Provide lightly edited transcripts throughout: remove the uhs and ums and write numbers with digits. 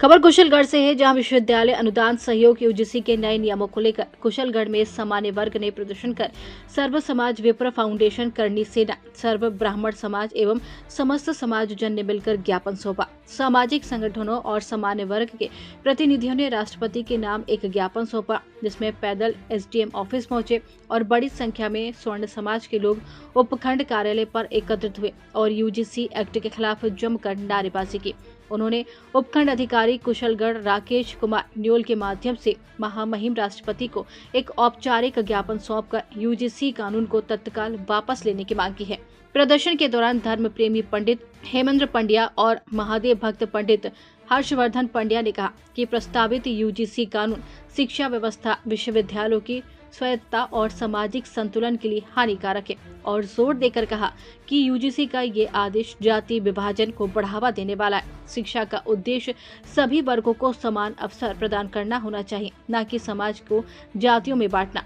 खबर कुशलगढ़ से है, जहां विश्वविद्यालय अनुदान सहयोग यूजीसी के नए नियमों को लेकर कुशलगढ़ में सामान्य वर्ग ने प्रदर्शन कर सर्व समाज विप्र फाउंडेशन, करणी सेना, सर्व ब्राह्मण समाज एवं समस्त समाज जन ने मिलकर ज्ञापन सौंपा। सामाजिक संगठनों और सामान्य वर्ग के प्रतिनिधियों ने राष्ट्रपति के नाम एक ज्ञापन सौंपा, जिसमें पैदल एसडीएम ऑफिस पहुंचे और बड़ी संख्या में स्वर्ण समाज के लोग उपखंड कार्यालय पर एकत्रित हुए और यूजीसी एक्ट के खिलाफ जमकर नारेबाजी की। उन्होंने उपखंड अधिकारी कुशलगढ़ राकेश कुमार न्योल के माध्यम से महामहिम राष्ट्रपति को एक औपचारिक ज्ञापन सौंपकर यूजीसी कानून को तत्काल वापस लेने की मांग की है। प्रदर्शन के दौरान धर्म प्रेमी पंडित हेमेंद्र पंड्या और महादेव भक्त पंडित हर्षवर्धन पंड्या ने कहा कि प्रस्तावित यूजीसी कानून शिक्षा व्यवस्था, विश्वविद्यालयों की स्वायत्तता और सामाजिक संतुलन के लिए हानिकारक है और जोर देकर कहा कि यूजीसी का ये आदेश जाति विभाजन को बढ़ावा देने वाला है। शिक्षा का उद्देश्य सभी वर्गों को समान अवसर प्रदान करना होना चाहिए, न कि समाज को जातियों में बांटना।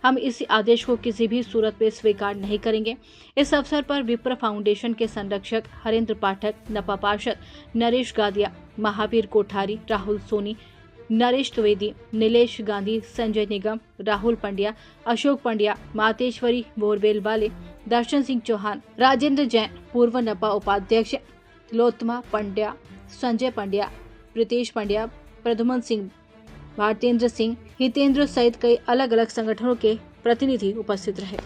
हम इस आदेश को किसी भी सूरत में स्वीकार नहीं करेंगे। इस अवसर पर विप्र फाउंडेशन के संरक्षक हरेंद्र पाठक, नपा पार्षद नरेश गादिया, महावीर कोठारी, राहुल सोनी, नरेश द्विवेदी, नीलेश गांधी, संजय निगम, राहुल पंड्या, अशोक पंड्या, मातेश्वरी बोरवेल वाले, दर्शन सिंह चौहान, राजेंद्र जैन, पूर्व नपा उपाध्यक्ष लोत्मा पंड्या, संजय पंड्या, प्रीतेश पंड्या, प्रद्युमन सिंह, भारतेंद्र सिंह, हितेंद्र सहित कई अलग अलग संगठनों के प्रतिनिधि उपस्थित रहे।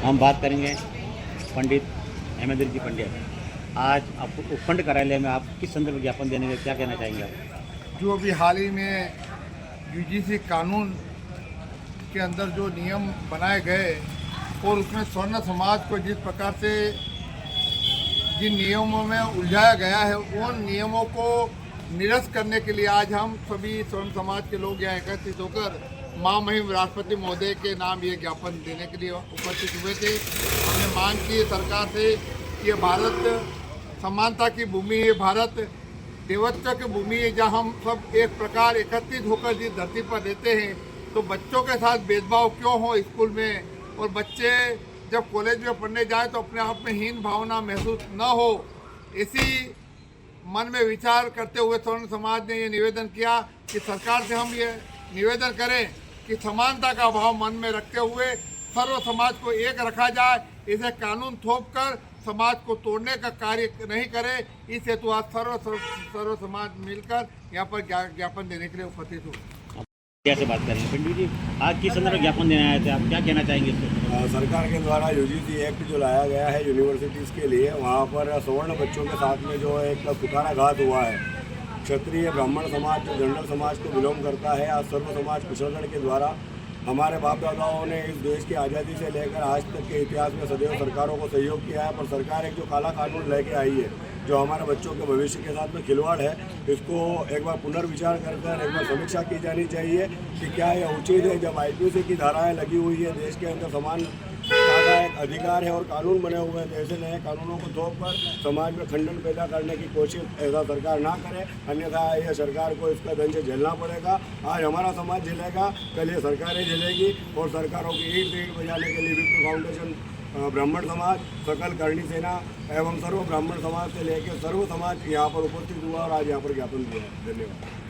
हम बात करेंगे पंडित हेमेंद्र जी पंड्या। आज आपको उपखंड कार्यालय में आप किस संदर्भ ज्ञापन देने का क्या कहना चाहेंगे आप? जो अभी हाल ही में यूजीसी कानून के अंदर जो नियम बनाए गए और उसमें स्वर्ण समाज को जिस प्रकार से जिन नियमों में उलझाया गया है, उन नियमों को निरस्त करने के लिए आज हम सभी स्वर्ण समाज के लोग यहाँ एकत्रित होकर महामहिम राष्ट्रपति महोदय के नाम ये ज्ञापन देने के लिए उपस्थित हुए थे। हमने मांग की सरकार से कि भारत समानता की भूमि है, भारत देवत्व की भूमि है, जहाँ हम सब एक प्रकार एकत्रित होकर जिस धरती पर रहते हैं, तो बच्चों के साथ भेदभाव क्यों हो स्कूल में, और बच्चे जब कॉलेज में पढ़ने जाए तो अपने आप में हीन भावना महसूस न हो। इसी मन में विचार करते हुए स्वर्ण समाज ने ये निवेदन किया कि सरकार से हम ये निवेदन करें कि समानता का भाव मन में रखते हुए सर्व समाज को एक रखा जाए, इसे कानून थोप कर समाज को तोड़ने का कार्य नहीं करे। इस हेतु आज सर्व समाज मिलकर यहाँ पर ज्ञापन देने के लिए उपस्थित हुए। कैसे बात करेंगे पंडित जी, आज किस संदर्भ ज्ञापन देने आए थे, आप क्या कहना चाहेंगे इसको? सरकार के द्वारा यूजीसी एक्ट जो लाया गया है यूनिवर्सिटीज़ के लिए, वहाँ पर सवर्ण बच्चों के साथ में जो एक कुठाराघात हुआ है। क्षत्रिय ब्राह्मण समाज जो जनरल समाज को बिलोंग करता है, आज सर्व समाज कुशलगढ़ के द्वारा हमारे बाप दादाओं ने इस देश की आज़ादी से लेकर आज तक के इतिहास में सदैव सरकारों को सहयोग किया है, पर सरकार एक जो काला कानून लेके आई है, जो हमारे बच्चों के भविष्य के साथ में खिलवाड़ है, इसको एक बार पुनर्विचार कर एक बार समीक्षा की जानी चाहिए कि क्या यह उचित है। जब आईपीसी की धाराएं लगी हुई है, देश के अंदर समान का एक अधिकार है और कानून बने हुए हैं, तो ऐसे नए कानूनों को थोप कर समाज में खंडन पैदा करने की कोशिश ऐसा सरकार ना करे, अन्यथा यह सरकार को इसका दंश झेलना पड़ेगा। आज हमारा समाज झेलेगा, कल ये सरकारें झेलेगी और सरकारों की ईंट बजाने के लिए विप्र फाउंडेशन, ब्राह्मण समाज, सकल करणी सेना एवं सर्व ब्राह्मण समाज से लेकर सर्व समाज यहाँ पर उपस्थित हुआ और आज यहाँ पर ज्ञापन दिया है। धन्यवाद।